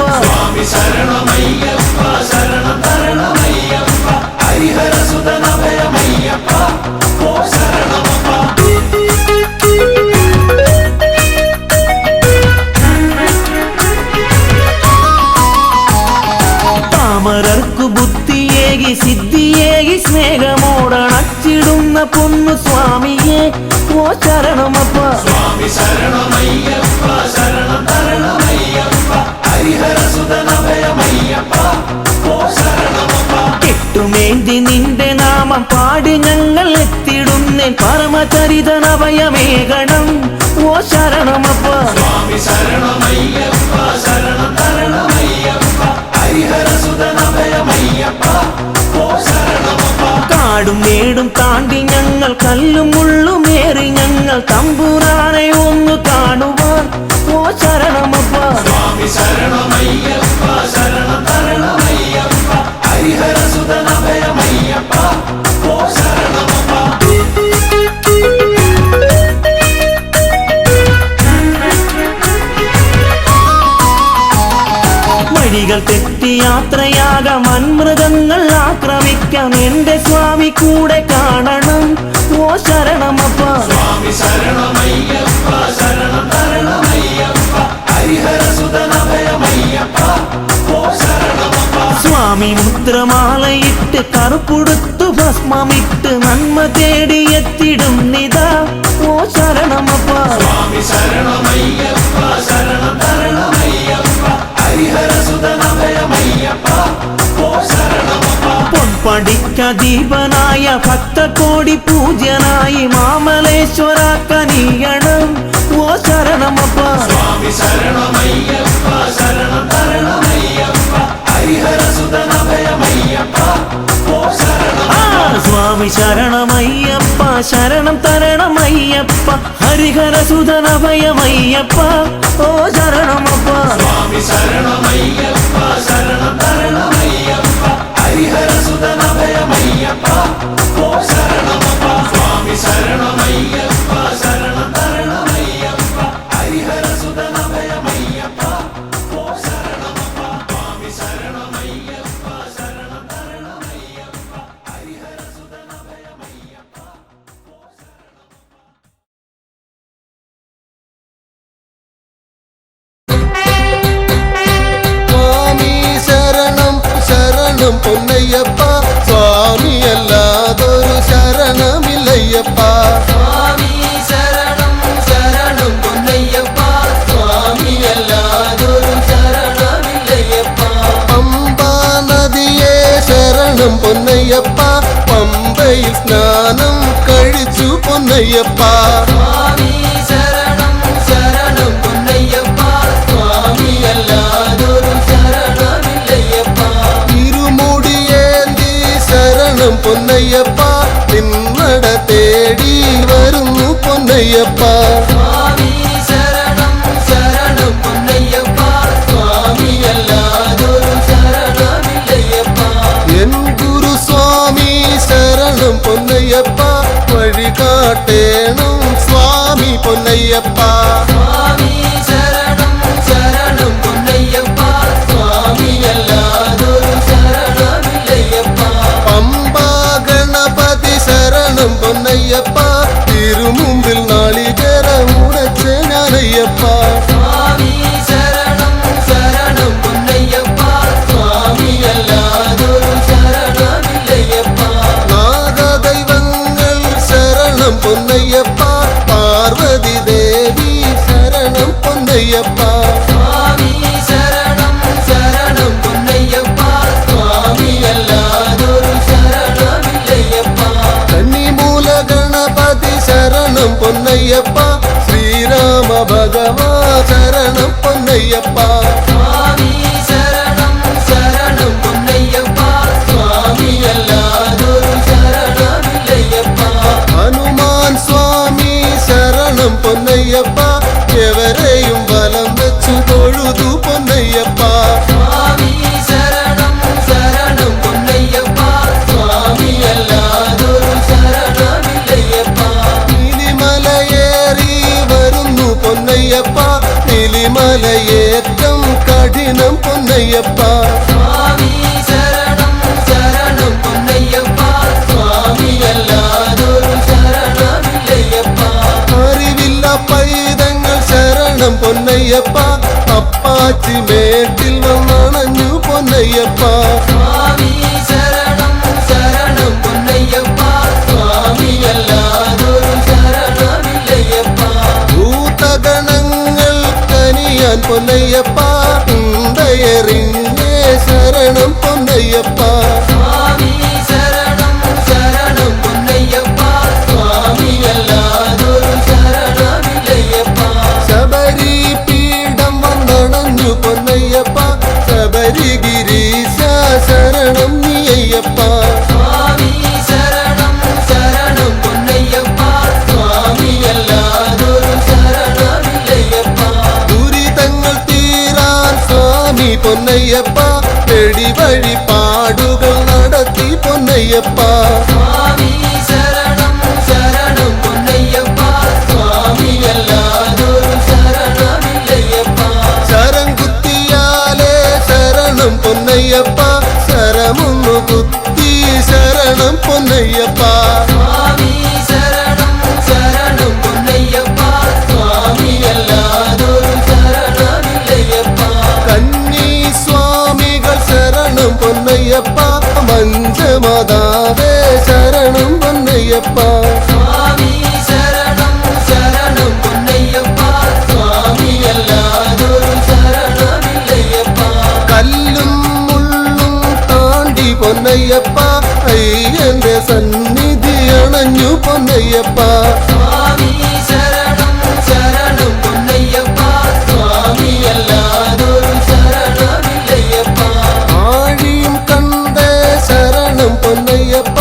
പാമരർക്കു ബുദ്ധിയേകി സിദ്ധിയേകി സ്നേഹമോടണച്ചിടുന്ന പൊന്നു സ്വാമിയെ ഓ ശരണമപ്പ. കെട്ടുമേന്തി നിന്റെ നാമം പാടി ഞങ്ങൾ എത്തിടുന്നേ പരമചരിതനഭയമേകണം ഓ ശരണമപ്പ. കാടും മേടും താണ്ടി ഞങ്ങൾ കല്ലും മുള്ളുമേറി ഞങ്ങൾ തമ്പുരാനെ ഒന്ന് കാണുവാൻ ഓ ശരണമപ്പ. വഴികൾ തെറ്റി യാത്രയാകാം വൻമൃഗങ്ങൾ ആക്രമിക്കാം എന്റെ സ്വാമി കൂടെ കാണണം ഓ ശരണമപ്പ. സ്വാമി മുദ്രമാലയിട്ട് കറുപ്പുടുത്തു ഭസ്മമിട്ട് നന്മ തേടി എത്തിടും നിതാ ഓ ശരണമപ്പ. പൊൻപടിക്കദീപനായ ഭക്തകോടി പൂജ്യനായി മാമലേശ്വര കനിയണം ഓ ശരണമപ്പ. സ്വാമി ശരണമയ്യപ്പ ശരണം തരണമയ്യപ്പ ഹരിഹരസുതനഭയമയ്യപ്പ ഓ ശരണമപ്പ. പൊന്നയ്യപ്പ സ്വാമിയല്ലാതൊരു ശരണമില്ലയ്യപ്പ. പമ്പാ നദിയെ ശരണം പൊന്നയ്യപ്പ പമ്പയിൽ സ്നാനം കഴിച്ചു പൊന്നയ്യപ്പ. പൊന്നയ്യപ്പ നിന്നട തേടി വരുന്നു പൊന്ന പൊന്നയ്യപ്പ സ്വാമി ശരണം ശരണം പൊന്നയ്യപ്പ സ്വാമിയല്ലാതൊരു ശരണമില്ലയ്യപ്പ എൻ ഗുരുസ്വാമി ശരണം പൊന്നയ്യപ്പ വഴി കാട്ടേണം സ്വാമി പൊന്നയ്യപ്പ സ്വാമി ശരണം ശരണം പൊന്നയ്യപ്പ സ്വാമിയല്ലാതൊരു ശരണമില്ലയ്യപ്പ പമ്പ ഗണപതി ശരണം പൊന്നയ്യപ്പ തിരുമുമ്പിൽ നാളികേരം ഉടച്ച ഞാനയ്യപ്പ സ്വാമി ശരണം ശരണം പൊന്നയ്യപ്പ സ്വാമിയല്ലാതൊരു ശരണമില്ലയ്യപ്പ നാഗദൈവങ്ങൾ ശരണം പൊന്നയ്യപ്പ പാർവതി ദേവി ശരണം പൊന്നയ്യപ്പ സ്വാമി ശരണം ശരണം പൊന്നയ്യപ്പ സ്വാമിയല്ലാതൊരു ശരണമില്ലയ്യപ്പ കന്നിമൂല ഗണപതി ശരണം പൊന്നയ്യപ്പ ശ്രീരാമ ഭഗവാ ശരണം പൊന്നയ്യപ്പ സ്വാമി ശരണം ശരണം പൊന്നയ്യപ്പ സ്വാമിയല്ലാതൊരു ശരണമില്ലയ്യപ്പ ഹനുമാൻ സ്വാമി ശരണം പൊന്നയ്യപ്പ എവരെയും വലം വെച്ചു തൊഴുതു പൊന്നയ്യപ്പ സ്വാമി ശരണം ശരണം പൊന്നയ്യപ്പ സ്വാമിയല്ലാതൊരു ശരണമില്ലയ്യപ്പ നീലിമലയേറി വരുന്നു പൊന്നയ്യപ്പ നീലിമലയേറ്റം കഠിനം പൊന്നയ്യപ്പ സ്വാമി ശരണം ശരണം പൊന്നയ്യപ്പ സ്വാമിയല്ലാതൊരു ശരണമില്ലയ്യപ്പ അറിവില്ല പൈതങ്ങൾ ശരണം പൊന്നയ്യപ്പ അപ്പാച്ചി മേട്ടിൽ വന്നണഞ്ഞു പൊന്നയ്യപ്പ സ്വാമി ശരണം ശരണം പൊന്നയ്യപ്പ സ്വാമിയല്ലാതൊരു ശരണമില്ലയ്യപ്പ ഭൂതഗണങ്ങൾ കനിയാൻ പൊന്നയ്യപ്പ ഉണ്ടയറിഞ്ഞേ ശരണം പൊന്നയ്യപ്പ സ്വാമി ശരണം ശരണം പൊന്നയ്യപ്പ സ്വാമിയല്ലാതൊരു ശരണമില്ലയ്യപ്പ ശബരി പീഠം വന്നണഞ്ഞു പൊന്നയ്യപ്പ ശബരിഗിരീശ ശരണം നീയയ്യപ്പ സ്വാമി ശരണം ശരണം പൊന്നയ്യപ്പ സ്വാമിയല്ലാതൊരു ശരണമില്ലയ്യപ്പ ദുരിതങ്ങൾ തീരാൻ സ്വാമി പൊന്നയ്യപ്പ വെടി വഴി പാടുകൾ നടത്തി പൊന്നയ്യപ്പ സ്വാമി ശരണം ശരണം പൊന്നയ്യപ്പ സ്വാമിയല്ലാതൊരു ശരണമില്ലയ്യപ്പ ശരം കുത്തിയാലേ ശരണം പൊന്നയ്യപ്പ ശരമൊന്നു കുത്തി ശരണം പൊന്നയ്യപ്പ സ്വാമി ശരണം ശരണം പൊന്നയ്യപ്പ സ്വാമിയല്ലാതൊരു ശരണമില്ലയ്യപ്പ കന്നി സ്വാമികൾ ശരണം പൊന്നയ്യപ്പ മഞ്ചമതാവേ ശരണം പൊന്നയ്യപ്പ സ്വാമി ശരണം ശരണം പൊന്നയ്യപ്പ സ്വാമിയല്ലാതൊരു ശരണമില്ലയ്യപ്പ കല്ലും മുള്ളും താണ്ടി പൊന്നയ്യപ്പ അയ്യന്റെ സന്നിധി അണഞ്ഞു പൊന്നയ്യപ്പ സ്വാമി ശരണം ശരണം പൊന്നയ്യപ്പ സ്വാമിയല്ലാതൊരു ശരണമില്ലയ്യപ്പ ആഴിയും കണ്ടേ ശരണം പൊന്നയ്യപ്പ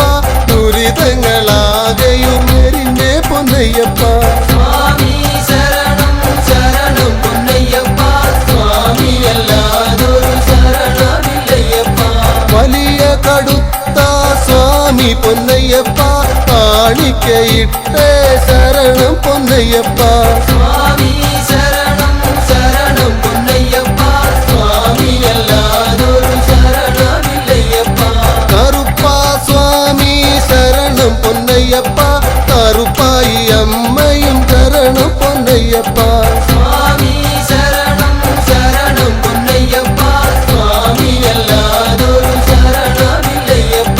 ദുരിതങ്ങളാകെയും എരിഞ്ഞേ പൊന്നയ്യപ്പ സ്വാമി ശരണം ശരണം പൊന്നയ്യപ്പ സ്വാമിയല്ലാതൊരു ശരണമില്ലയ്യപ്പ വലിയ കടുത്ത സ്വാമി പൊന്നയ്യപ്പ കാണിക്കയിട്ടേ ശരണം പൊന്നയ്യപ്പ സ്വാമി ശരണം ശരണം പൊന്നയ്യപ്പ സ്വാമിയല്ലാതൊരു ശരണമില്ലയ്യപ്പ കറുപ്പ സ്വാമി ശരണം പൊന്നയ്യപ്പ കറുപ്പായി അമ്മയും ശരണം പൊന്നയ്യപ്പ സ്വാമി ശരണം ശരണം പൊന്നയ്യപ്പ സ്വാമിയല്ലാതൊരു ശരണമില്ലയ്യപ്പ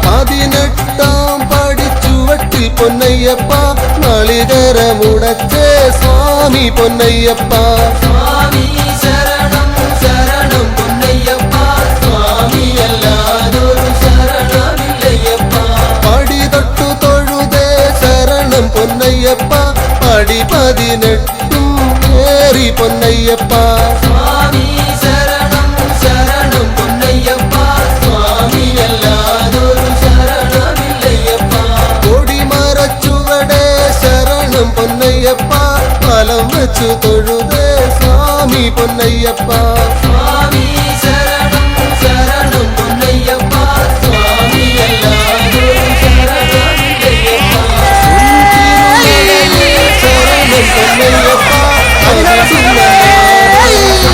18 പടിച്ചുവട്ടിൽ പൊന്നയ്യപ്പ നാളികേരമുടച്ചേ സ്വാമി പൊന്നയ്യപ്പ സ്വാമി ശരണം ശരണം പൊന്നയ്യപ്പ സ്വാമിയല്ലാതൊരു ശരണമില്ലയ്യപ്പ പടി തൊട്ടു തൊഴുതേ ശരണം പൊന്നയ്യപ്പ പടി 18 ഏറി പൊന്നയ്യപ്പ സ്വാമി ശരണം ശരണം പൊന്നയ്യപ്പ സ്വാമിയല്ലാതൊരു ശരണമില്ലയ്യപ്പ കൊടിമരച്ചുവടേ ശരണം ശരണം പൊന്നയ്യപ്പ വലം വെച്ചു തൊഴുതേ സ്വാമി പൊന്നയ്യപ്പ സ്വാമി ശരണം ശരണം പൊന്നയ്യപ്പ സ്വാമി എല്ലാവരും ശരണമില്ലയ്യപ്പ ശരണം പൊന്നയ്യപ്പ ഹരിഹരസുതനിരുപുറവും വേണം.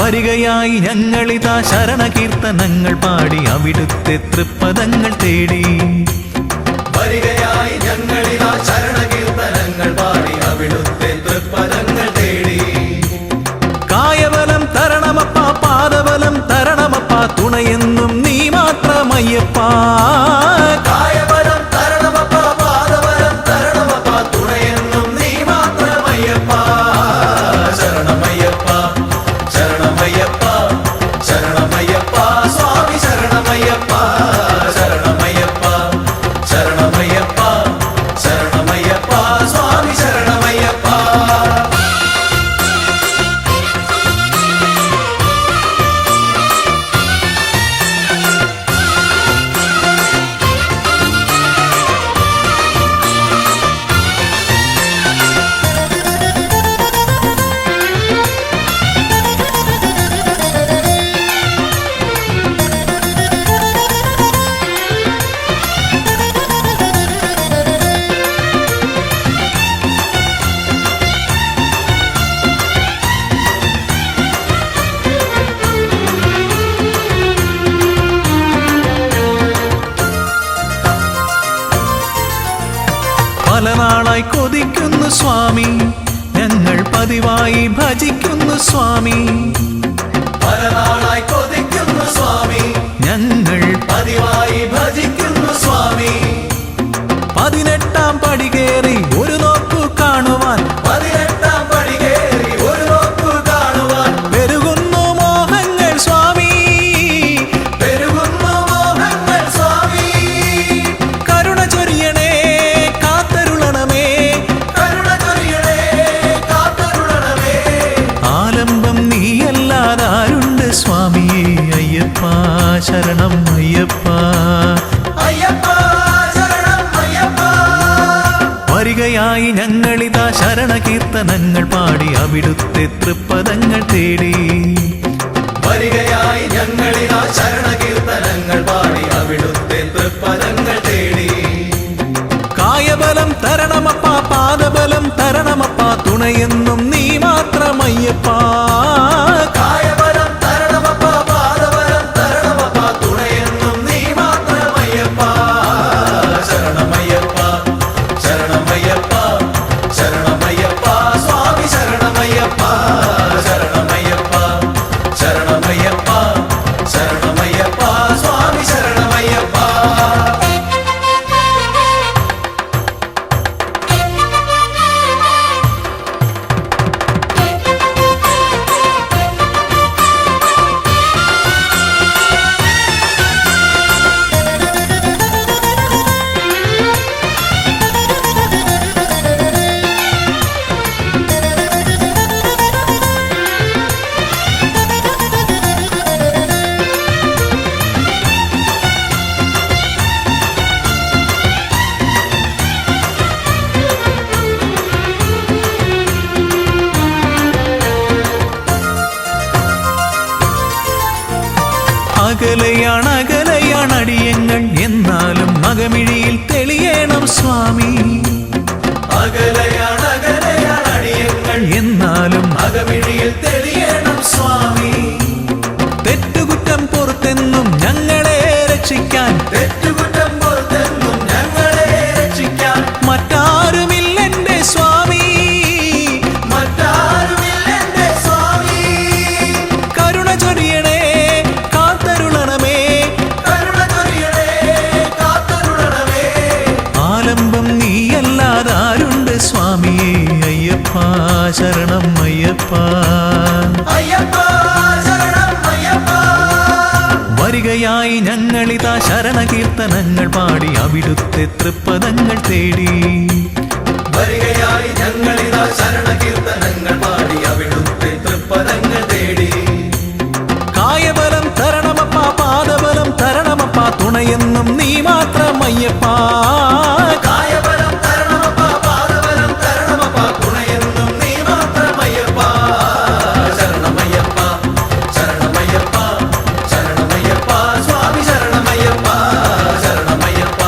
വരികയായി ഞങ്ങളിതാ ശരണകീർത്തനവുമായി കീർത്തനങ്ങൾ പാടി അവിടുത്തെ തൃപ്പദങ്ങൾ തേടി വരികയായി ഞങ്ങളിതാ ശരണ കീർത്തനങ്ങൾ പാടി അവിടുത്തെ തൃപ്പദങ്ങൾ തേടി കായബലം തരണമപ്പ പാദബലം തരണമപ്പ തുണയെന്നും നീ മാത്രമയ്യപ്പ കായബലം തരണമപ്പ പാദബലം തരണമപ്പ തുണയെന്നും നീ മാത്രമയ്യപ്പ ശരണമയ്യപ്പ ശരണമയ്യപ്പ ശരണമയ്യപ്പ സ്വാമി ശരണമയ്യപ്പ ശരണമയ്യപ്പ ശരണമയ്യപ്പ ശരണമയ്യപ്പ സ്വാമി ശരണമയ്യപ്പ പല നാളായി കൊതിക്കുന്നു സ്വാമി ഞങ്ങൾ പതിവായി ഭജിക്കുന്നു സ്വാമി പല നാളായി കൊതിക്കുന്നു സ്വാമി ഞങ്ങൾ പതിവായി ഭജിക്കുന്നു സ്വാമി 18-ാം പടി കയറി ഒരു നോക്കു കാണുവാൻ 18-ാം പടി കയറി ഒരു നോക്കു കാണുവാൻ പെരുകുന്നു മോഹങ്ങൾ സ്വാമി പെരുകുന്നു മോഹങ്ങൾ സ്വാമി കരുണ ചൊരിയണേ കാത്തരുളണമേ കരുണ ചൊരിയണേ കാത്തരുളണമേ ആലംബം നീയല്ലാതാരുണ്ട് സ്വാമിയേ അയ്യപ്പ ശരണം അയ്യപ്പ അയ്യപ്പ ശരണം അയ്യപ്പ വരികയായി ഞങ്ങളിതാ ശരണ കീർത്തനങ്ങൾ പാടി അവിടുത്തെ തൃപ്പദങ്ങൾ തേടി വരികയായി ഞങ്ങളിതാ ശരണ കീർത്തനങ്ങൾ പാടി അവിടുത്തെ തൃപ്പദങ്ങൾ തേടി കായബലം തരണമപ്പ പാദബലം തരണമപ്പ തുണയെന്നും നീ മാത്രമയ്യപ്പ കായബലം തരണമപ്പ പാദബലം തരണമപ്പ തുണയെന്നും നീ മാത്രമയ്യപ്പ ശരണമയ്യപ്പ ശരണമയ്യപ്പ ശരണമയ്യപ്പ സ്വാമി ശരണമയ്യപ്പ ശരണമയ്യപ്പ ശരണമയ്യപ്പ ശരണമയ്യപ്പ സ്വാമി ശരണമയ്യപ്പ അകലെയാണ് അകലെയാണ് അടിയങ്ങൾ എന്നാലും മകമിഴിയിൽ തെളിയണം സ്വാമി അകലയാണ് അകലയാണ് അടിയങ്ങൾ എന്നാലും അകമിഴിയിൽ തെളിയണം സ്വാമി തെറ്റുകുറ്റം പുറത്തെന്നും ഞങ്ങളെ രക്ഷിക്കാൻ തെറ്റുകുറ്റം പുറത്തെന്നും ഞങ്ങളെ രക്ഷിക്കാൻ മറ്റാരുമില്ലെന്റെ സ്വാമി മറ്റാരുമില്ലെന്റെ സ്വാമി കരുണ ചൊരിയണേ കാത്തരുളണമേ കരുണ ചൊരിയണേ കാത്തരുളണമേ ആലംബം നീയല്ലാതാരുണ്ട് സ്വാമിയേ അയ്യപ്പ ശരണം അയ്യപ്പ അയ്യപ്പ ശരണം അയ്യപ്പ വരികയായി ഞങ്ങളിതാ ശരണ കീർത്തനങ്ങൾ പാടി അവിടുത്തെ തൃപ്പദങ്ങൾ തേടി വരികയായി ഞങ്ങളിതാ ശരണ കീർത്തനങ്ങൾ പാടി അവിടുത്തെ തൃപ്പദങ്ങൾ തേടി കായബലം തരണമപ്പ പാദബലം തരണമപ്പ തുണയെന്നും നീ മാത്രമയ്യപ്പ കായബലം തരണമപ്പ പാദബലം തരണമപ്പ തുണയെന്നും നീ മാത്രമയ്യപ്പ ശരണമയ്യപ്പ ശരണമയ്യപ്പ ശരണമയ്യപ്പ സ്വാമി ശരണമയ്യപ്പ ശരണമയ്യപ്പ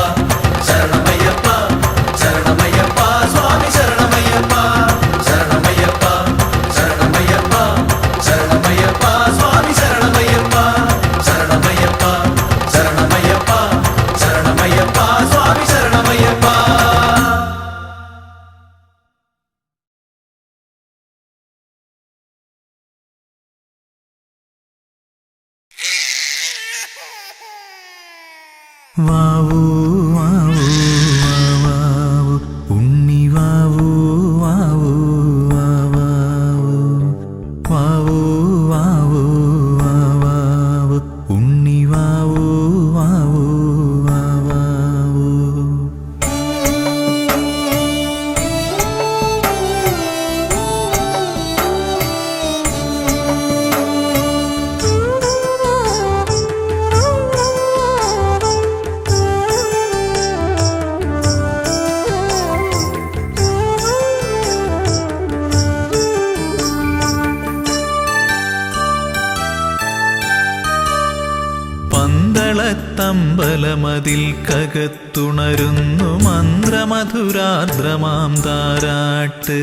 ശരണമയ്യപ്പ ശരണമയ്യപ്പ സ്വാമി ശരണമയ്യപ്പ ശരണമയ്യപ്പ ശരണമയ്യപ്പ ശരണമയ്യപ്പ സ്വാമി ശരണമയ്യപ്പ ശരണമയ്യപ്പ വാവൂ വാവൂ വാവൂ ഉണ്ണി വാവൂ വാവൂ വാവൂ വാവൂ വാവൂ വാവൂ ഉണ്ണി വാവൂ വാവൂ വാവൂ. പന്തളത്തമ്പലമതിൽ കകത്തുണരുന്നു മന്ത്രമധുരാർദ്രമാം താരാട്ട്.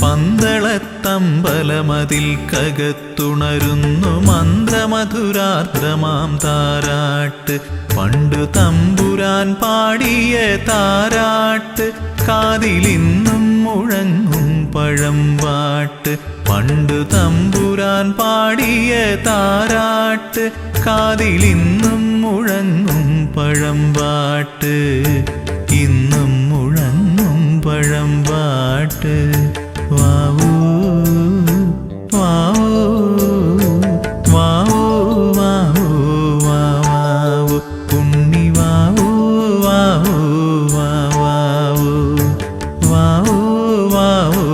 പന്തളത്തമ്പലമതിൽ കകത്തുണരുന്നു മന്ത്രമധുരാർദ്രമാം താരാട്ട്. പണ്ടു തമ്പുരാൻ പാടിയ താരാട്ട് കാതിലിന്നും മുഴങ്ങും പഴമ്പാട്ട്. പണ്ടു തമ്പുരാൻ പാടിയ താരാട്ട് കാതിലിന്നും മുഴങ്ങും പഴമ്പാട്ട്. ഇന്നും മുഴങ്ങും പഴമ്പാട്ട്. വാവൂ വാവൂ വാവൂ വാവൂ വാവൂ ഉണ്ണി വാവൂ വാവൂ വാവൂ വാവൂ വാവൂ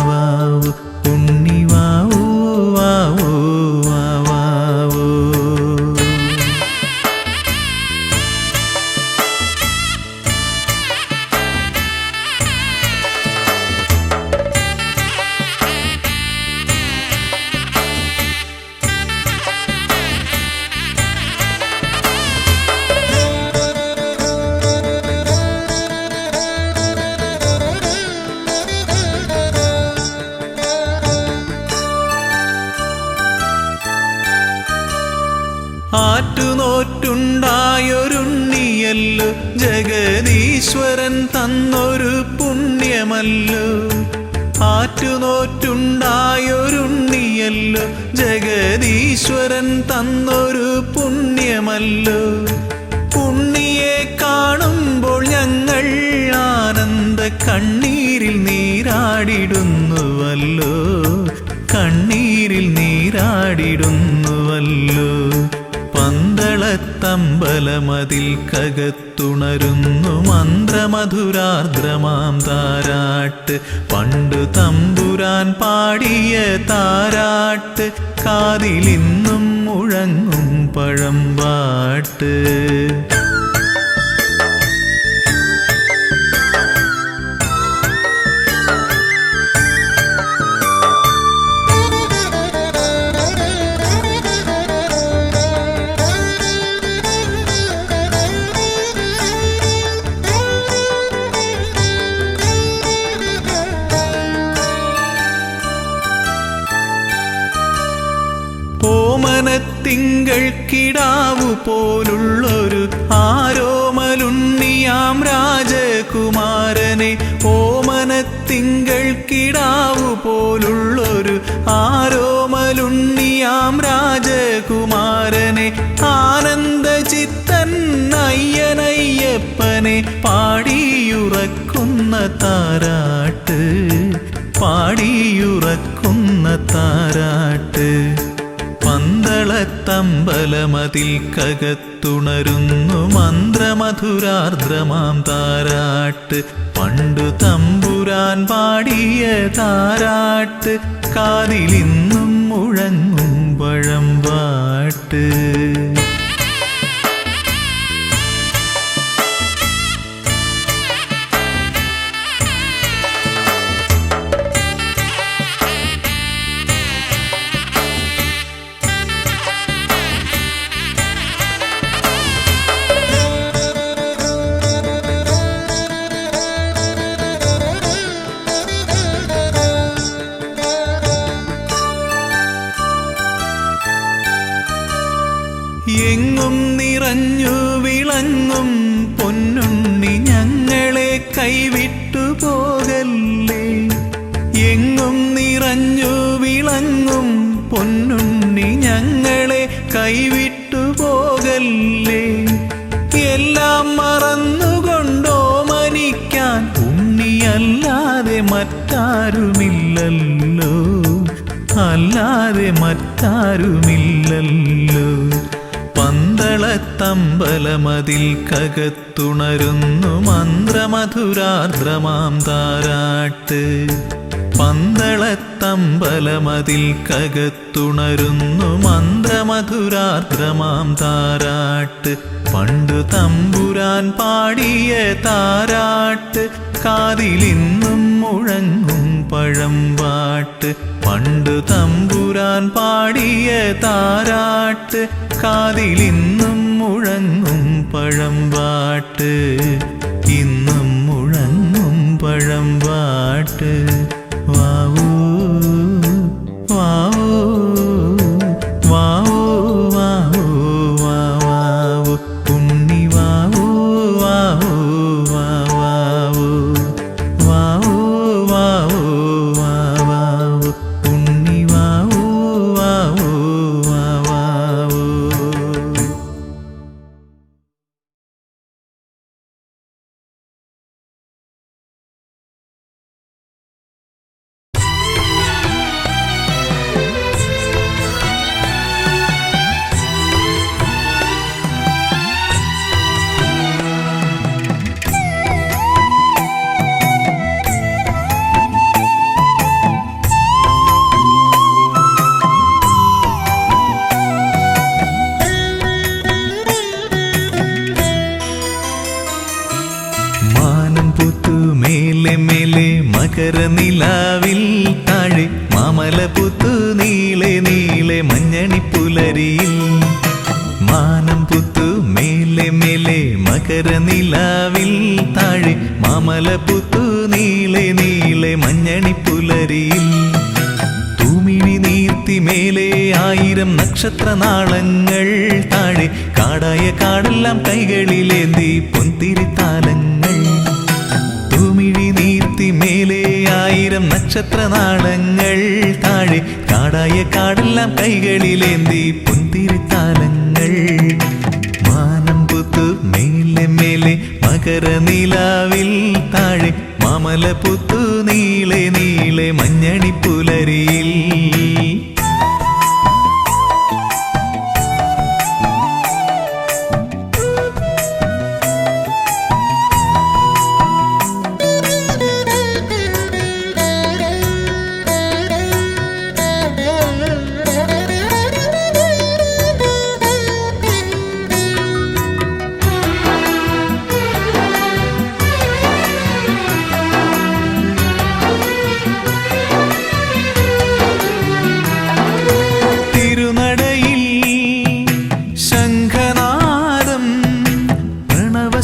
വാവൂ ഉണ്ണി വാവൂ വാവൂ വാവൂ. ആറ്റുനോറ്റുണ്ടായൊരുണ്ണിയല്ലോ ജഗദീശ്വരൻ തന്നൊരു പുണ്യമല്ലോ. ആറ്റുനോറ്റുണ്ടായൊരുണ്ണിയല്ലോ ജഗദീശ്വരൻ തന്നൊരു പുണ്യമല്ലോ. ഉണ്ണിയെ കാണുമ്പോൾ ഞങ്ങൾ ആനന്ദ കണ്ണീരിൽ നീരാടിടുന്നുവല്ലോ. കണ്ണീരിൽ നീരാടിടുന്നുവല്ലോ. പന്തളത്തമ്പലമതിൽ കകത്തുണരുന്നു മന്ത്രമധുരാർദ്രമാം താരാട്ട്. പണ്ടു തമ്പുരാൻ പാടിയ താരാട്ട് കാതിലിന്നും മുഴങ്ങും പഴമ്പാട്ട്. ഓമനത്തിങ്കൾ കിടാവു പോലുള്ളൊരു ആരോമലുണ്ണിയാം രാജകുമാരനെ. ഓമനത്തിങ്കൾ കിടാവു പോലുള്ളൊരു ആരോമലുണ്ണിയാം രാജകുമാരനെ. ആനന്ദചിത്തൻ അയ്യനയ്യപ്പനെ പാടിയുറക്കുന്ന താരാട്ട്. പാടിയുറക്കുന്ന താരാട്ട്. പന്തളത്തമ്പലമതിൽ കകത്തുണരുന്നു മന്ത്രമധുരാർദ്രമാം താരാട്ട്. പണ്ടു തമ്പുരാൻ പാടിയ താരാട്ട് കാതിലിന്നും മുഴങ്ങും പഴമ്പാട്ട്. അല്ലാതെ മറ്റാരുമില്ലല്ലോ, അല്ലാതെ മറ്റാരുമില്ലല്ലോ. പന്തളത്തമ്പലമതിൽ കകത്തുണരുന്നു മന്ത്രമധുരാർദ്രമാം താരാട്ട്. പന്തളത്തമ്പലമതിൽ കകത്തുണരുന്നു മന്ത്രമധുരാർദ്രമാം താരാട്ട്. പണ്ടു തമ്പുരാൻ പാടിയ താരാട്ട് കാതിലിന്നും മുഴങ്ങും പഴമ്പാട്ട്. പണ്ടു തമ്പുരാൻ പാടിയ താരാട്ട് കാതിലിന്നും മുഴങ്ങും പഴമ്പാട്ട്. ഇന്നും മുഴങ്ങും പഴമ്പാട്ട്. വാവൂ വാവൂ വാവൂ വാവൂ വാവൂ ഉണ്ണി വാവൂ വാവൂ വാവൂ വാവൂ വാവൂ വാവൂ ഉണ്ണി വാവൂ വാവൂ വാവൂ. മകരനിലാവിൽ താഴെ മാമല പുത്തു നീളെ നീളെ മഞ്ഞണിപ്പുലരിയിൽ. മാനം പുത്തു മേലെ മേലെ മകരനിലാവിൽ താഴെ മാമല പുത്തു നീളെ നീളെ മഞ്ഞണിപ്പുലരിയിൽ. തൂമിഴി നീർത്തി മേലെ 1000 നക്ഷത്രനാളങ്ങൾ താഴെ കാടായ കാടെല്ലാം കൈകളിലേന്തി പൊന്തിരിത്താലങ്ങൾ. തൂമിഴി നീർത്തി മേലെ 1000 നക്ഷത്രനാളങ്ങൾ താഴെ കാടായ കാടെല്ലാം കൈകളിലേന്തി പൊന്തിരിത്താലങ്ങൾ. മാനം പുത്തു മേലെ മേലെ മകരനിലാവിൽ താഴെ മാമല പുത്തു നീളെ നീളെ മഞ്ഞണിപ്പുലരിയിൽ.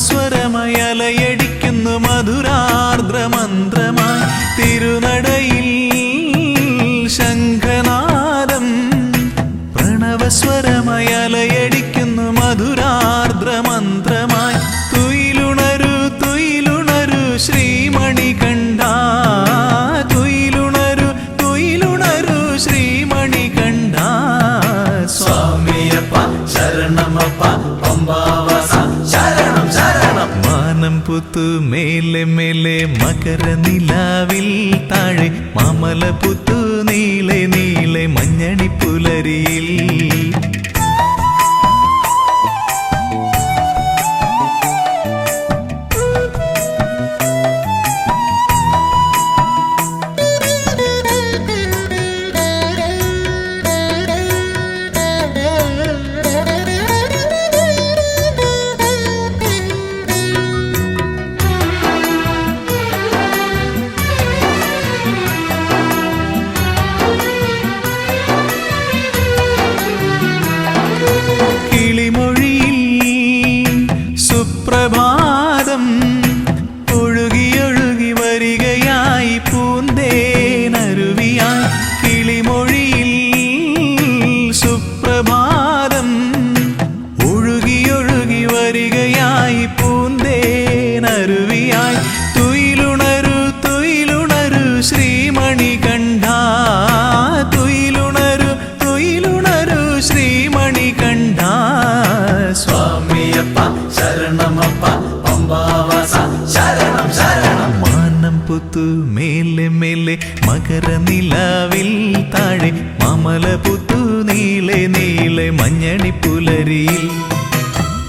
സ്വരമയലയടിക്കുന്നു മധുരാർദ്രമന്ത്രമായി. തിരുനടയിൽ ശംഖനാദം പ്രണവസ്വരമയലയടിക്കുന്നു മധുരാർദ്രമന്ത്രമായി. തുയിലുണരു തുയിലുണരു ശ്രീമണികണ്ഠ, തുയിലുണരു തുയിലുണരു ശ്രീമണികണ്ഠ. സ്വാമിയപ്പ ശരണമപ്പ പമ്പാവാസ ശരണം ശരണം. മാനം പുത്തു മേലെ മേലെ മകരനിലാവിൽ താഴെ മാമല പുത്തു നീളെ നീളെ മഞ്ഞണിപ്പുലരിയിൽ. പുത്തു മേലെ മേലെ മകര നിലാവിൽ താഴെ മാമല പുത്തു നീളെ നീളെ മഞ്ഞണി പുലരിയിൽ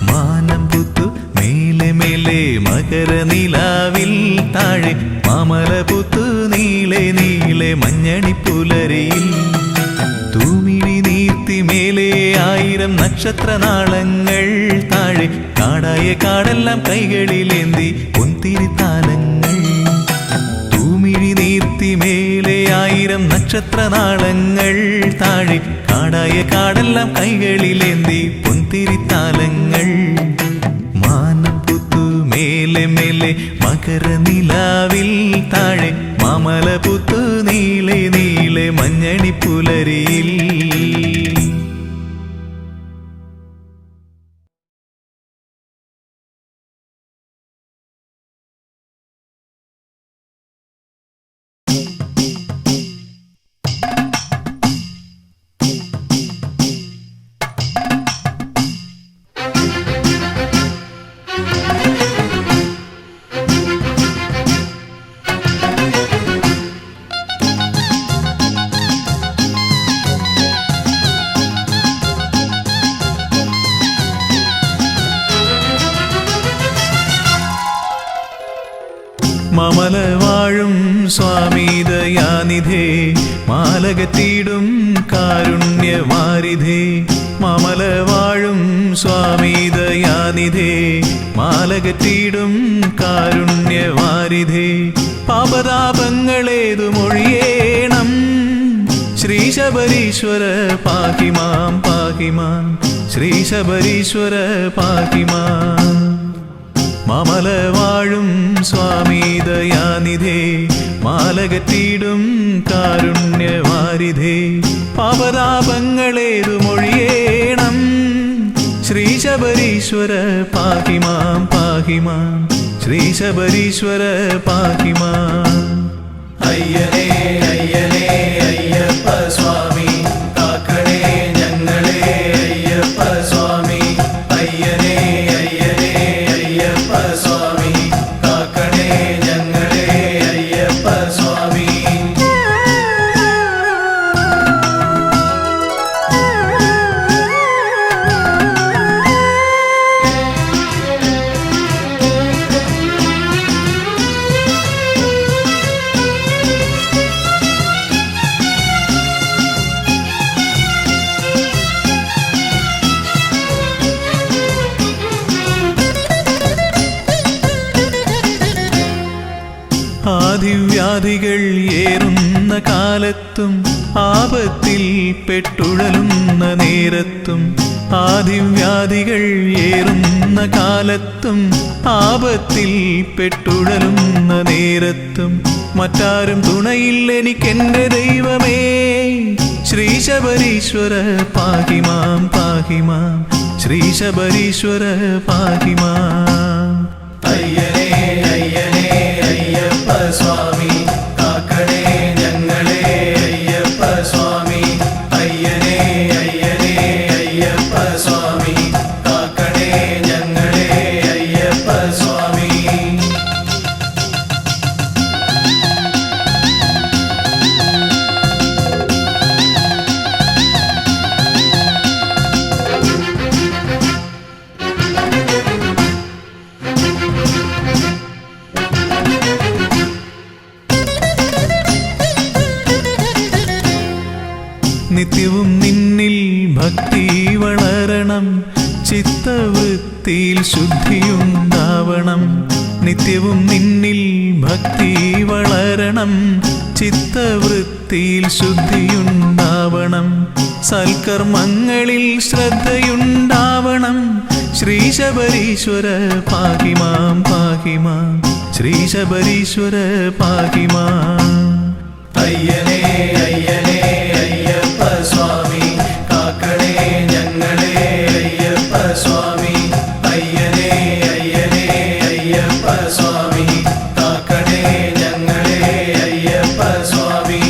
മാനം പുത്തു മേലെ മേലെ മകര നിലാവിൽ താഴെ മാമല പുത്തു നീളെ നീളെ മഞ്ഞണി പുലരിയിൽ തൂമിഴി നീർത്തി മേലെ 1000 നക്ഷത്രനാളങ്ങൾ താഴെ കാടായ കാടെല്ലാം കൈകളിലേന്തി പൊന്തിരിത്താലങ്ങൾ തൂമിഴി നീർത്തി മേലെ 1000 നക്ഷത്രനാളങ്ങൾ താഴെ കാടായ കാടെല്ലാം കൈകളിലേന്തി പൊന്തിരിത്താലങ്ങൾ മാനം പുത്തു മേലെ മേലെ മകര നിലാവിൽ താഴെ മാമല പുത്തു നീളെ നീളെ മഞ്ഞണി പുലരിയിൽ മമല വാഴും സ്വാമി ദയാനിധേ മാലകത്തിടും കാരുണ്യവാരിധേ മമല വാഴും സ്വാമി ദയാനിധേ മാലകത്തിടും കാരുണ്യവാരിധേ പാപതാപങ്ങളേതു മൊഴിയേണം ശ്രീ ശബരീശ്വര പാഹിമാം പാഹിമാം ശ്രീ ശബരീശ്വര പാഹിമാം മമല വാഴും സ്വാമി ദയാനിധേ മാലകത്തിടും കാരുണ്യവാരിധേ പാപതാപങ്ങളേതു മൊഴിയേണം ശ്രീ ശബരീശ്വര പാഹിമാം പാഹിമാം ശ്രീ ശബരീശ്വര പാഹിമാം അയ്യനേ അയ്യനേ അയ്യപ്പ സ്വാമി കാക്കണേ ഞങ്ങളെ അയ്യപ്പ സ്വാമി അയ്യനേ അയ്യനേ അയ്യപ്പ സ്വാമി കാക്കണേ ഞങ്ങളെ അയ്യപ്പ സ്വാമി ആദിവ്യാധികൾ ഏറുന്ന കാലത്തും ആപത്തിൽ പെട്ടുഴലുന്ന നേരത്തും ആദിവ്യാധികൾ ഏറുന്ന കാലത്തും ആപത്തിൽ പെട്ടുഴലുന്ന നേരത്തും മറ്റാരും തുണയില്ലെനിക്കെന്റെ ദൈവമേ ശ്രീ ശബരീശ്വര പാഹിമാം പാഹിമാം ശ്രീ ശബരീശ്വര പാഹിമാം അയ്യനേ അയ്യനേ അയ്യപ്പ സ്വാമി കാക്കണേ ഞങ്ങളെ അയ്യപ്പ സ്വാമി അയ്യനേ അയ്യനേ അയ്യപ്പ സ്വാമി കാക്കണേ ഞങ്ങളെ അയ്യപ്പ സ്വാമി നിത്യവും നിന്നിൽ ഭക്തി വളരണം ചിത്തവൃത്തിയിൽ ശുദ്ധിയുണ്ടാവണം നിത്യവും നിന്നിൽ ഭക്തി വളരണം ചിത്തവൃത്തിയിൽ ശുദ്ധിയുണ്ടാവണം സൽക്കർമ്മങ്ങളിൽ ശ്രദ്ധയുണ്ടാവണം ശ്രീ ശബരീശ്വര പാഹിമാം പാഹിമാം ശ്രീ ശബരീശ്വര പാഹിമാം അയ്യനേ അയ്യനേ അയ്യപ്പ സ്വാമി കാക്കണേ ഞങ്ങളെ അയ്യപ്പ സ്വാമി അയ്യനേ അയ്യനേ അയ്യപ്പ സ്വാമി കാക്കണേ ഞങ്ങളെ അയ്യപ്പ സ്വാമി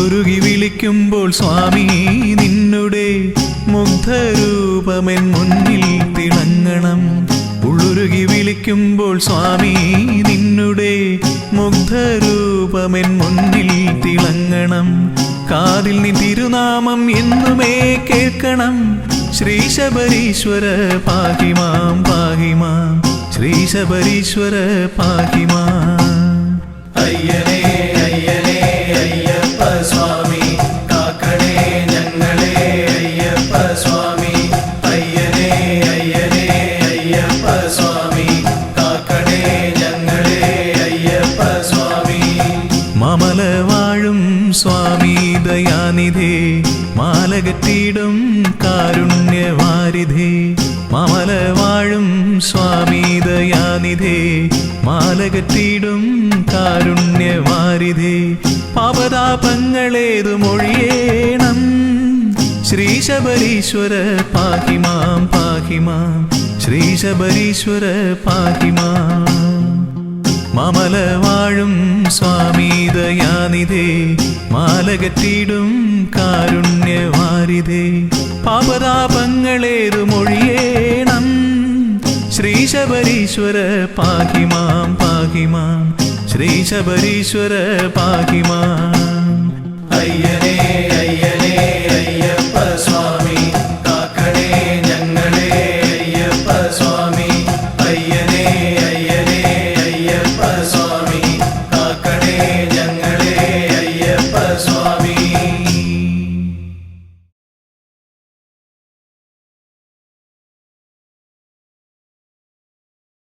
ഉള്ളുരുകി വിളിക്കുമ്പോൾ സ്വാമി നിന്നുടെ മുഗ്ധരൂപമെൻ മുന്നിൽ തിളങ്ങണം. ഉള്ളുരുകി വിളിക്കുമ്പോൾ സ്വാമി നിന്നുടെ മുഗ്ധരൂപമെൻ മുന്നിൽ തിളങ്ങണം. കാതിൽ നീ തിരുനാമം എന്നുമേ കേൾക്കണം. ശ്രീ ശബരീശ്വര പാഹിമാം പാഹിമാം, ശ്രീ ശബരീശ്വര പാഹിമാം. അയ്യനേ അയ്യനേ അയ്യപ്പ സ്വാമി, കാക്കണേ ഞങ്ങളെ അയ്യപ്പ സ്വാമി. അയ്യനേ അയ്യനേ അയ്യപ്പ സ്വാമി, കാക്കണേ ഞങ്ങളെ അയ്യപ്പ സ്വാമി. മാമല വാഴും സ്വാമി ദയാനിധേ, മാലകറ്റിടും കാരുണ്യവാരിധേ. മാമല വാഴും സ്വാമി ദയാനിധേ, മാലകറ്റിടും കാരുണ്യവാരിധേ. പാപതാപങ്ങളേതു മൊഴിയേണം. ശ്രീ ശബരീശ്വര പാഹിമാം പാഹിമാം, ശ്രീ ശബരീശ്വര പാഹിമാം. മാമല വാഴും സ്വാമി ദയാനിധേ, മാലകറ്റിടും കാരുണ്യവാരിധേ. പാപതാപങ്ങളേതു മൊഴിയേണം. ശ്രീ ശബരീശ്വര പാഹിമാം പാഹിമാം, ശ്രീ ശബരീശ്വര പാഹിമാം. അയ്യനേ